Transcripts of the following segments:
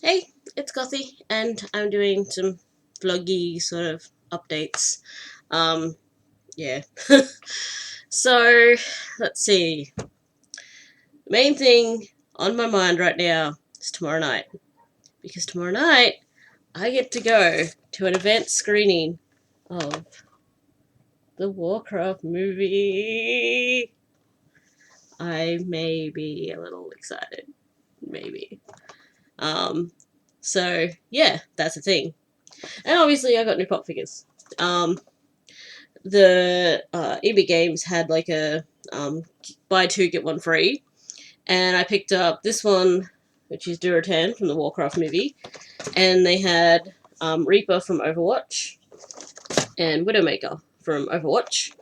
Hey, it's Gothy, and I'm doing some vloggy sort of updates. Um, yeah. So, let's see. Main thing on my mind right now is tomorrow night. Because tomorrow night, I get to go to an event screening of the Warcraft movie. I may be a little excited. Maybe. Um, so, yeah, that's the thing. And obviously, I got new pop figures. The EB Games had like a buy two get one free, and I picked up this one, which is Duratan from the Warcraft movie, and they had Reaper from Overwatch and Widowmaker from Overwatch.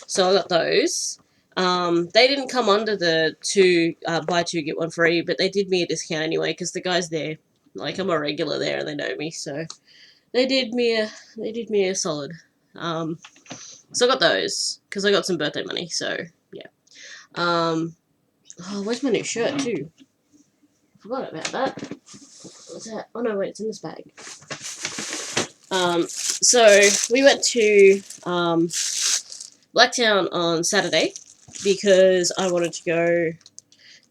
So I got those. They didn't come under the two buy two get one free, but they did me a discount anyway because the guys there, like I'm a regular there and they know me, so they did me a solid. Um, So I got those because I got some birthday money. So yeah. Oh, where's my new shirt too? Forgot about that. What's that? Oh no, wait, it's in this bag. So we went to Blacktown on Saturday because I wanted to go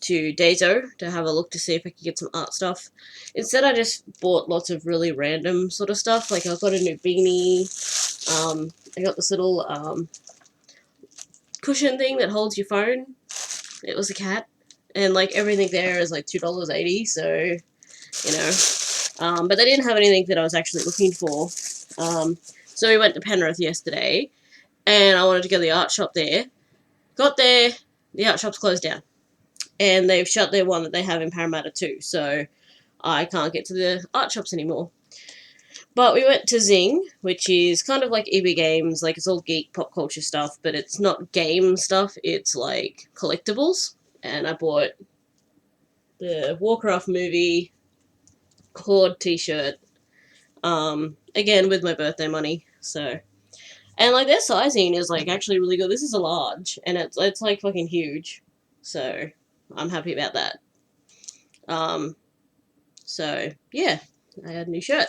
to Dazo to have a look to see if I could get some art stuff. Instead, I just bought lots of really random sort of stuff. Like I got a new beanie. I got this little cushion thing that holds your phone. It was a cat, and like everything there is like $2.80. So you know, but they didn't have anything that I was actually looking for. So we went to Penrith yesterday, and I wanted to go to the art shop there. Got there, the art shop's closed down, and they've shut their one that they have in Parramatta too. So I can't get to the art shops anymore. But we went to Zing, which is kind of like EB Games, like it's all geek pop culture stuff, but it's not game stuff, it's like collectibles. And I bought the Warcraft movie Horde t-shirt, again with my birthday money, so. And like their sizing is like actually really good. This is a large, and it's like fucking huge, so I'm happy about that. Um, so yeah, I had a new shirt.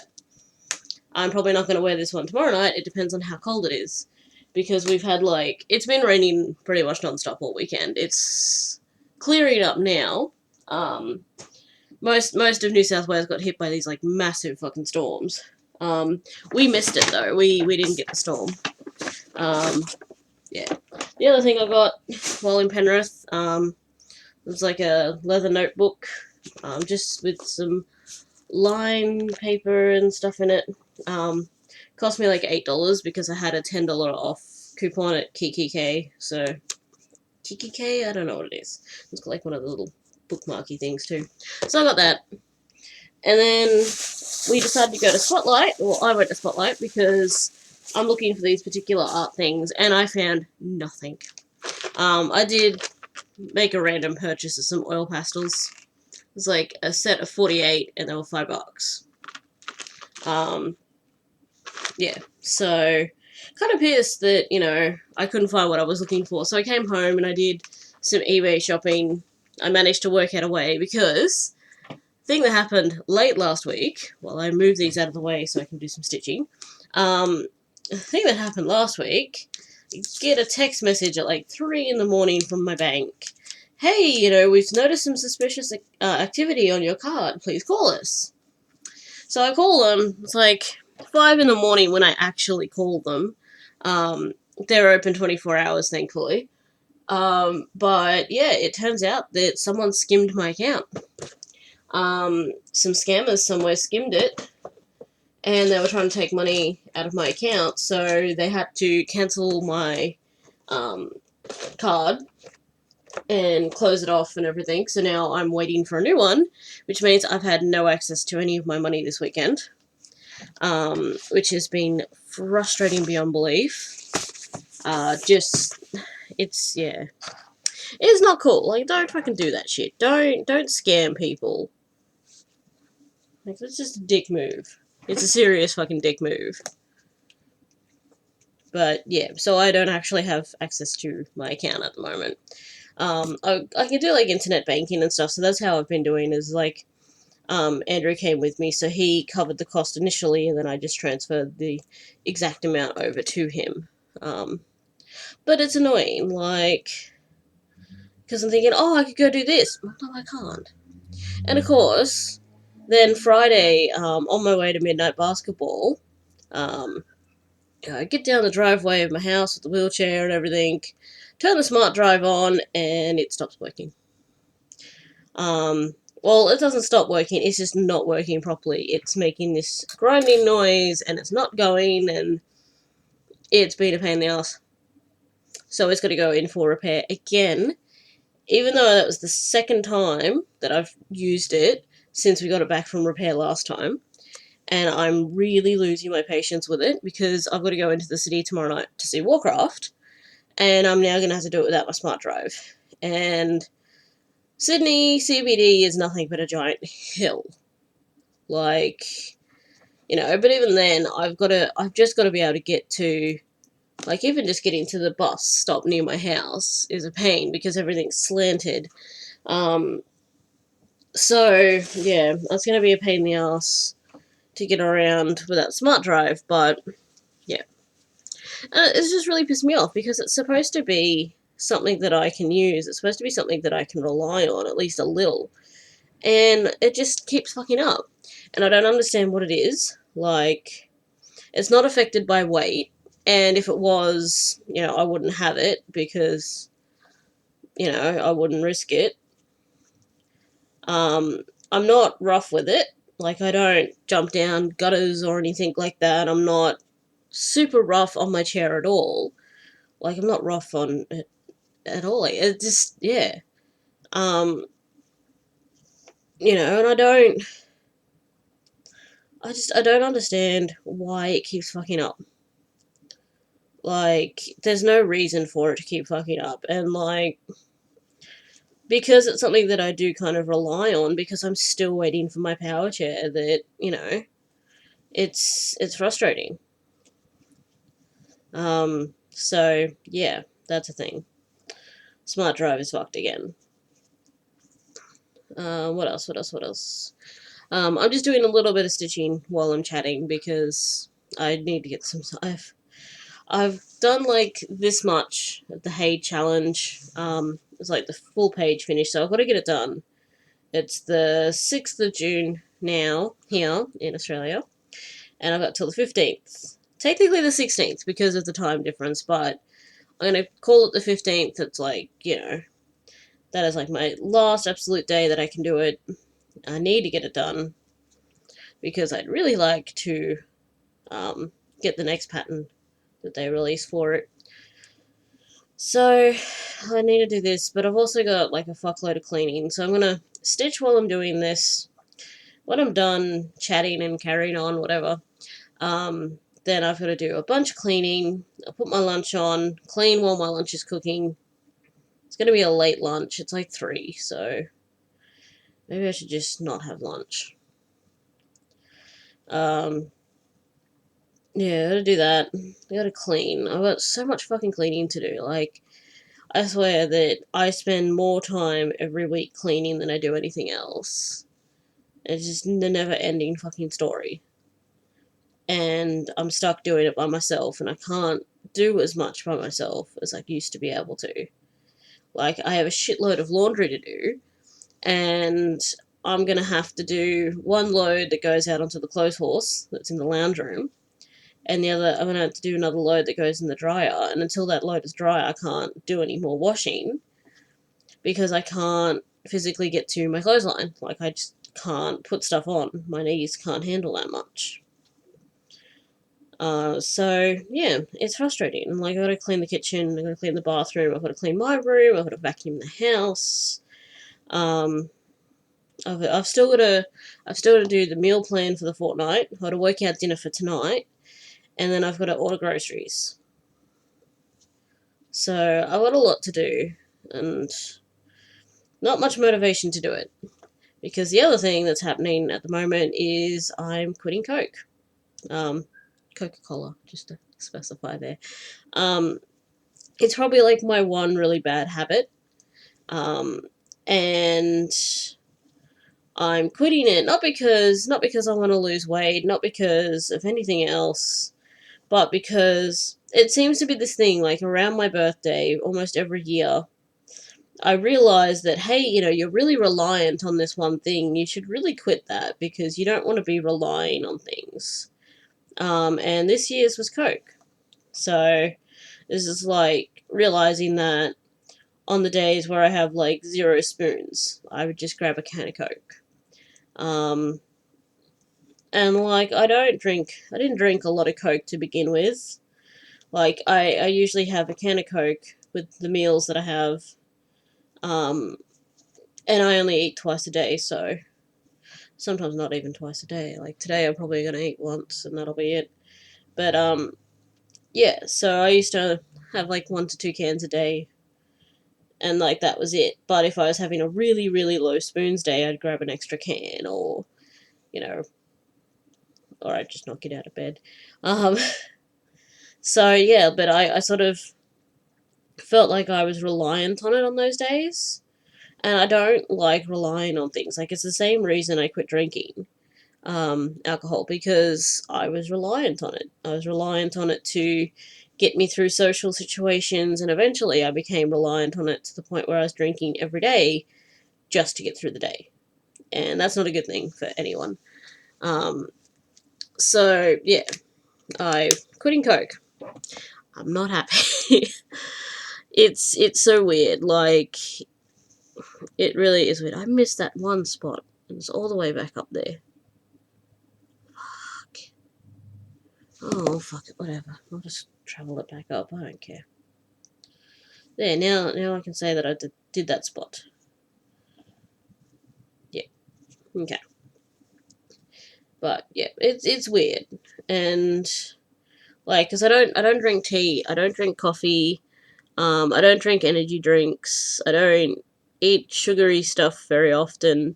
I'm probably not going to wear this one tomorrow night. It depends on how cold it is. Because we've had, like, it's been raining pretty much non-stop all weekend. It's clearing up now. Um, most of New South Wales got hit by these, like, massive fucking storms. We missed it, though. We didn't get the storm. Um, yeah. The other thing I got while in Penrith, was like a leather notebook, just with some line paper and stuff in it. Cost me like $8 because I had a $10 off coupon at KKK. So KKK, I don't know what it is. It's like one of the little bookmarky things too. So I got that, and then we decided to go to Spotlight. Well, I went to Spotlight because I'm looking for these particular art things, and I found nothing. I did make a random purchase of some oil pastels. It was like a set of 48, and they were $5. Yeah, so kind of pissed that, I couldn't find what I was looking for. So I came home and I did some eBay shopping. I managed to work out a way because the thing that happened late last week, while I moved these out of the way so I can do some stitching, the thing that happened last week, I get a text message at like 3 in the morning from my bank. Hey, we've noticed some suspicious activity on your card. Please call us. So I call them. It's like 5 in the morning when I actually called them. They're open 24 hours, thankfully. But yeah, it turns out that someone skimmed my account. Some scammers somewhere skimmed it, and they were trying to take money out of my account, so they had to cancel my card and close it off and everything. So now I'm waiting for a new one, which means I've had no access to any of my money this weekend. Which has been frustrating beyond belief. It's not cool. Like, don't fucking do that shit. Don't scam people. Like, it's just a dick move. It's a serious fucking dick move. But yeah, so I don't actually have access to my account at the moment. I can do like internet banking and stuff. So that's how I've been doing. Is like Andrew came with me, so he covered the cost initially, and then I just transferred the exact amount over to him. But it's annoying, like, because I'm thinking, oh, I could go do this. No, I can't. And of course, then Friday, on my way to midnight basketball, I get down the driveway of my house with the wheelchair and everything, turn the smart drive on, and it stops working. Well, it doesn't stop working, it's just not working properly. It's making this grinding noise, and it's not going, and it's been a pain in the ass. So it's got to go in for repair again, even though that was the second time that I've used it since we got it back from repair last time. And I'm really losing my patience with it, because I've got to go into the city tomorrow night to see WARCRAFT, and I'm now going to have to do it without my smart drive. And Sydney CBD is nothing but a giant hill. Like, you know, but even then, I've just got to be able to get to, like, even just getting to the bus stop near my house is a pain, because everything's slanted. So, yeah, that's going to be a pain in the ass to get around without smart drive, but, yeah. It's just really pissed me off, because it's supposed to be something that I can use. It's supposed to be something that I can rely on, at least a little. And it just keeps fucking up. And I don't understand what it is. Like, it's not affected by weight. And if it was, you know, I wouldn't have it, because, you know, I wouldn't risk it. I'm not rough with it. Like, I don't jump down gutters or anything like that. I'm not super rough on my chair at all. Like, I'm not rough on it at all. Like, it just, yeah. You know, and I don't understand why it keeps fucking up. Like, there's no reason for it to keep fucking up. And, like, because it's something that I do kind of rely on, because I'm still waiting for my power chair, that, you know, it's frustrating. So, yeah, that's a thing. Smart drive is fucked again. What else? I'm just doing a little bit of stitching while I'm chatting, because I need to get some... I've done, like, this much of the Hay challenge. It's like the full page finished, so I've got to get it done. It's the 6th of June now, here in Australia, and I've got till the 15th. Technically the 16th, because of the time difference, but I'm going to call it the 15th. It's like, you know, that is like my last absolute day that I can do it. I need to get it done, because I'd really like to get the next pattern that they release for it. So, I need to do this, but I've also got, like, a fuckload of cleaning, so I'm going to stitch while I'm doing this. When I'm done chatting and carrying on, whatever, then I've got to do a bunch of cleaning. I'll put my lunch on, clean while my lunch is cooking. It's going to be a late lunch. It's like 3, so maybe I should just not have lunch. Yeah, I gotta do that. I gotta clean. I've got so much fucking cleaning to do. Like, I swear that I spend more time every week cleaning than I do anything else. It's just the never-ending fucking story. And I'm stuck doing it by myself, and I can't do as much by myself as I used to be able to. Like, I have a shitload of laundry to do, and I'm gonna have to do one load that goes out onto the clothes horse that's in the lounge room, and the other, I'm gonna have to do another load that goes in the dryer, and until that load is dry, I can't do any more washing, because I can't physically get to my clothesline. Like, I just can't put stuff on. My knees can't handle that much. So, yeah, it's frustrating. Like, I've got to clean the kitchen, I've got to clean the bathroom, I've got to clean my room, I've got to vacuum the house. I've still got to do the meal plan for the fortnight. I've got to work out dinner for tonight, and then I've got to order groceries. So, I've got a lot to do, and not much motivation to do it. Because the other thing that's happening at the moment is I'm quitting Coke. Coca-Cola, just to specify there. It's probably like my one really bad habit. And I'm quitting it not because I want to lose weight, not because of anything else, but because it seems to be this thing, like around my birthday, almost every year, I realize that, hey, you're really reliant on this one thing. You should really quit that because you don't want to be relying on things. And this year's was Coke. So this is like realizing that on the days where I have like 0 spoons, I would just grab a can of Coke. Um, and like I didn't drink a lot of Coke to begin with. Like I usually have a can of Coke with the meals that I have. Um, and I only eat twice a day, so sometimes not even twice a day. Like today I'm probably gonna eat once and that'll be it. But yeah, so I used to have like 1 to 2 cans a day and like that was it. But if I was having a really, really low spoons day, I'd grab an extra can or you know, or I'd just not get out of bed. Um so yeah, but I sort of felt like I was reliant on it on those days. And I don't like relying on things. Like it's the same reason I quit drinking alcohol, because I was reliant on it. I was reliant on it to get me through social situations, and eventually I became reliant on it to the point where I was drinking every day just to get through the day. And that's not a good thing for anyone. Um, so, yeah, I quitting Coke. I'm not happy. It's so weird. Like, it really is weird. I missed that one spot. It's all the way back up there. Fuck. Oh, fuck it, whatever. I'll just travel it back up. I don't care. There, now I can say that I did that spot. Yeah, okay. But yeah, it's weird, and like, cause I don't drink tea, I don't drink coffee, I don't drink energy drinks, I don't eat sugary stuff very often.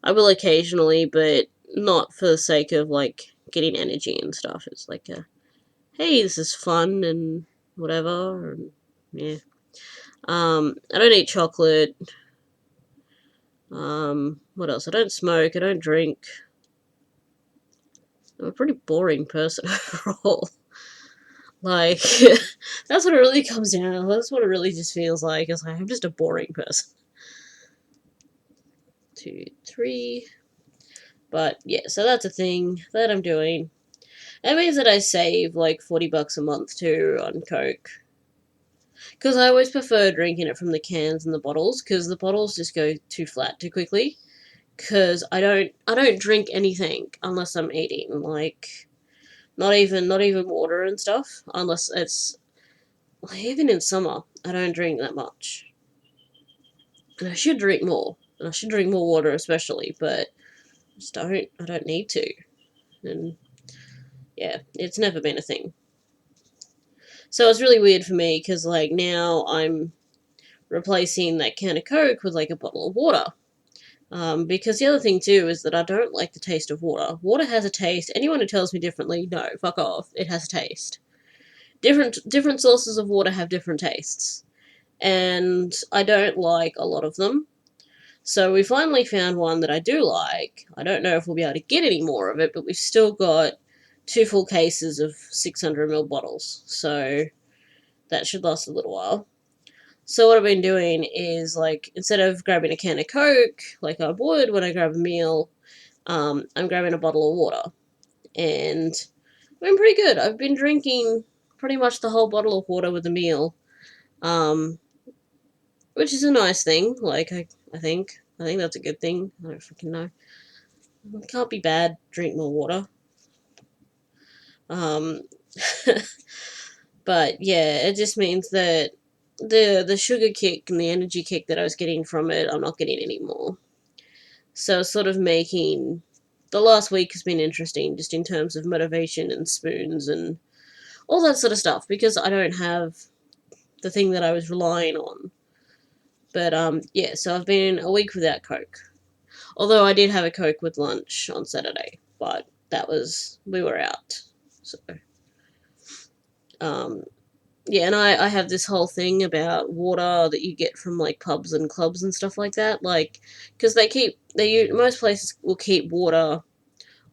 I will occasionally, but not for the sake of like getting energy and stuff. It's like hey, this is fun and whatever, and yeah. I don't eat chocolate. What else? I don't smoke. I don't drink. I'm a pretty boring person overall. Like, that's what it really comes down to. That's what it really just feels like. It's like, I'm just a boring person. 2, 3. But, yeah, so that's a thing that I'm doing. That means that I save, like, $40 a month, too, on Coke. Because I always prefer drinking it from the cans and the bottles, because the bottles just go too flat too quickly. Because I don't drink anything unless I'm eating, like, not even water and stuff, unless it's, like, even in summer I don't drink that much, and I should drink more, and I should drink more water especially, but I don't need to. And yeah, it's never been a thing, so it's really weird for me because like now I'm replacing that can of Coke with like a bottle of water. Because the other thing too is that I don't like the taste of water. Water has a taste. Anyone who tells me differently, no, fuck off. It has a taste. Different sources of water have different tastes, and I don't like a lot of them. So we finally found one that I do like. I don't know if we'll be able to get any more of it, but we've still got 2 full cases of 600ml bottles, so that should last a little while. So what I've been doing is, like, instead of grabbing a can of Coke like I would when I grab a meal, I'm grabbing a bottle of water, and I've been pretty good. I've been drinking pretty much the whole bottle of water with a meal, um, which is a nice thing. Like I think that's a good thing. I don't freaking know. It can't be bad. Drink more water. Um, but yeah, it just means that the sugar kick and the energy kick that I was getting from it, I'm not getting anymore. So sort of making the last week has been interesting, just in terms of motivation and spoons and all that sort of stuff, because I don't have the thing that I was relying on. But yeah, so I've been a week without Coke. Although I did have a Coke with lunch on Saturday, but we were out. So, um, yeah, and I have this whole thing about water that you get from like pubs and clubs and stuff like that, like because most places will keep water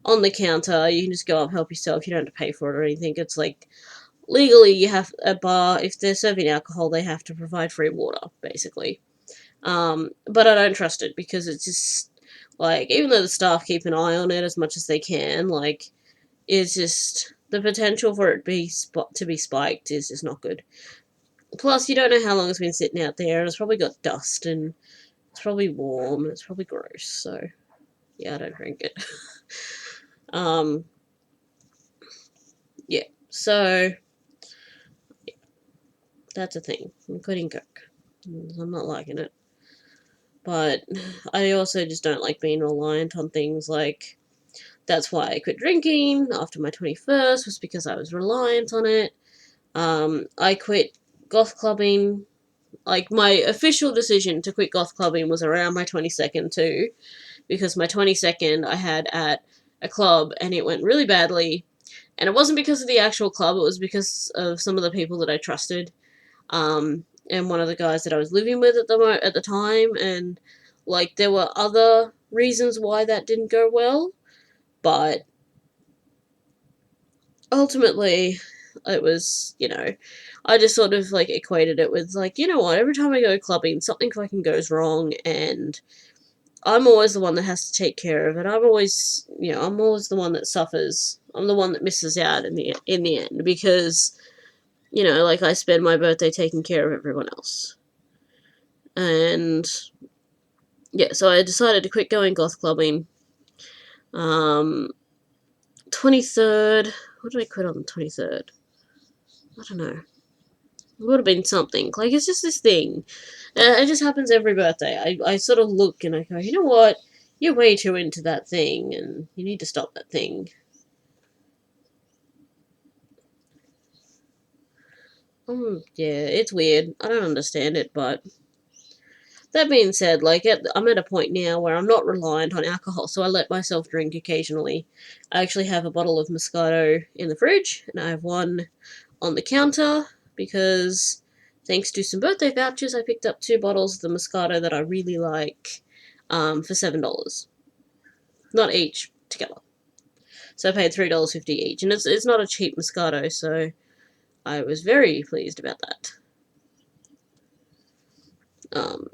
on the counter. You can just go up, help yourself. You don't have to pay for it or anything. It's like legally you have a bar, if they're serving alcohol, they have to provide free water basically. But I don't trust it because it's just like, even though the staff keep an eye on it as much as they can, like it's just the potential for it to be spiked is just not good. Plus, you don't know how long it's been sitting out there, and it's probably got dust, and it's probably warm, and it's probably gross. So, yeah, I don't drink it. um, yeah. So that's a thing. I'm quitting Coke. I'm not liking it. But I also just don't like being reliant on things. Like, that's why I quit drinking after my 21st, was because I was reliant on it. I quit goth clubbing. Like, my official decision to quit goth clubbing was around my 22nd too, because my 22nd I had at a club and it went really badly. And it wasn't because of the actual club, it was because of some of the people that I trusted. And one of the guys that I was living with at the time, and like there were other reasons why that didn't go well, but ultimately it was, I just sort of like equated it with like, you know what, every time I go clubbing something fucking goes wrong, and I'm always the one that has to take care of it. I'm always the one that suffers. I'm the one that misses out in the end, because like, I spend my birthday taking care of everyone else. And yeah, so I decided to quit going goth clubbing. 23rd. What did I quit on the 23rd? I don't know. It would have been something. Like, it's just this thing. It just happens every birthday. I sort of look and I go, you know what? You're way too into that thing, and you need to stop that thing. Yeah, it's weird. I don't understand it, but that being said, like, I'm at a point now where I'm not reliant on alcohol, so I let myself drink occasionally. I actually have a bottle of Moscato in the fridge, and I have one on the counter because, thanks to some birthday vouchers, I picked up 2 bottles of the Moscato that I really like, for $7. Not each, together. So I paid $3.50 each, and it's not a cheap Moscato, so I was very pleased about that. Um,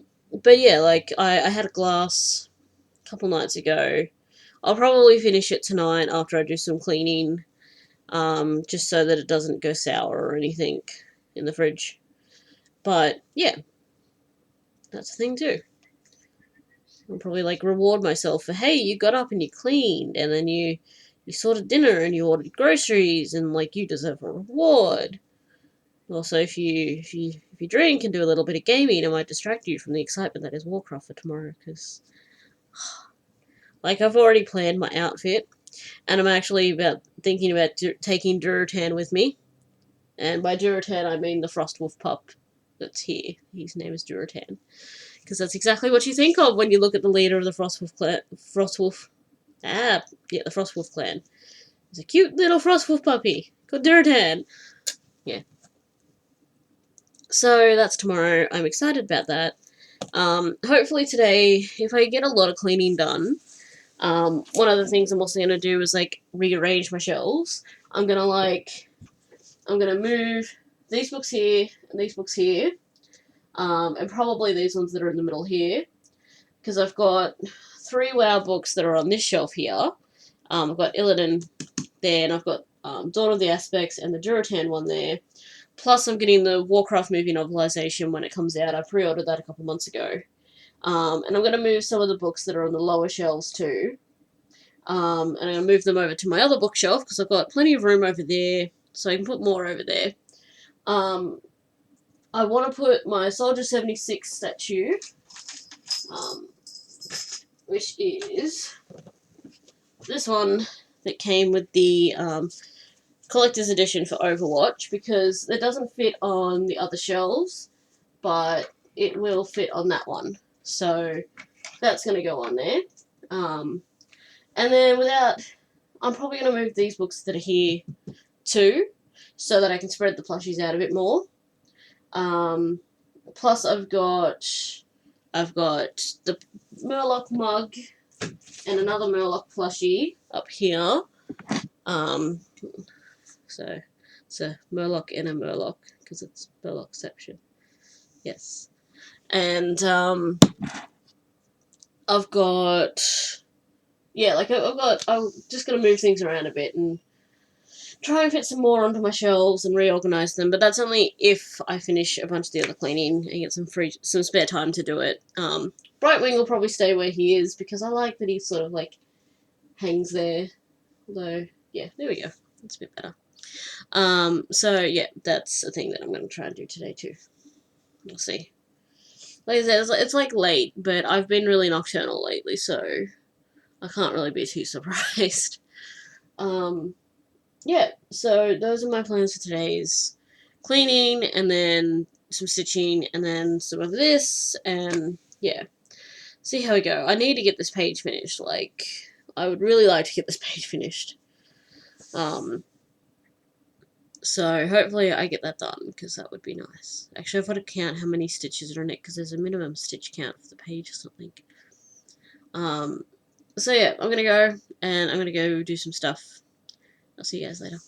but yeah, like, I had a glass a couple nights ago. I'll probably finish it tonight after I do some cleaning, just so that it doesn't go sour or anything in the fridge. But yeah, that's the thing too. I'll probably like reward myself for, hey, you got up and you cleaned, and then you sorted dinner and you ordered groceries, and like, you deserve a reward. Also, if you drink and do a little bit of gaming, it might distract you from the excitement that is Warcraft for tomorrow. Because, like, I've already planned my outfit, and I'm actually thinking about taking Durotan with me. And by Durotan, I mean the Frostwolf pup that's here. His name is Durotan, because that's exactly what you think of when you look at the leader of the Frostwolf clan. The Frostwolf clan. It's a cute little Frostwolf puppy called Durotan. Yeah. So that's tomorrow. I'm excited about that. Hopefully today, if I get a lot of cleaning done, one of the things I'm also gonna do is like rearrange my shelves. I'm gonna move these books here and these books here, and probably these ones that are in the middle here, because I've got 3 WoW books that are on this shelf here. I've got Illidan there, and I've got Dawn of the Aspects and the Durotan one there. Plus, I'm getting the Warcraft movie novelization when it comes out. I pre-ordered that a couple months ago. And I'm going to move some of the books that are on the lower shelves too. And I'm going to move them over to my other bookshelf because I've got plenty of room over there, so I can put more over there. I want to put my Soldier 76 statue, which is this one that came with the collector's edition for Overwatch, because it doesn't fit on the other shelves, but it will fit on that one. So that's going to go on there. And then I'm probably going to move these books that are here too, so that I can spread the plushies out a bit more. Plus I've got the Murloc mug and another Murloc plushie up here. So it's a Murloc and a Murloc because it's Murlocception. Yes. And I've got, yeah, like I'm just gonna move things around a bit and try and fit some more onto my shelves and reorganize them. But that's only if I finish a bunch of the other cleaning and get some spare time to do it. Brightwing will probably stay where he is because I like that he sort of like hangs there. Although, yeah, there we go. That's a bit better. So yeah, that's a thing that I'm gonna try and do today too. We'll see. Like I said, it's like late, but I've been really nocturnal lately, so I can't really be too surprised. Yeah, so those are my plans for today's cleaning, and then some stitching, and then some of this, and yeah, see how we go. I need to get this page finished. Like, I would really like to get this page finished. So hopefully I get that done, because that would be nice. Actually, I've got to count how many stitches are in it, because there's a minimum stitch count for the page or something. So yeah, I'm gonna go, and I'm gonna go do some stuff. I'll see you guys later.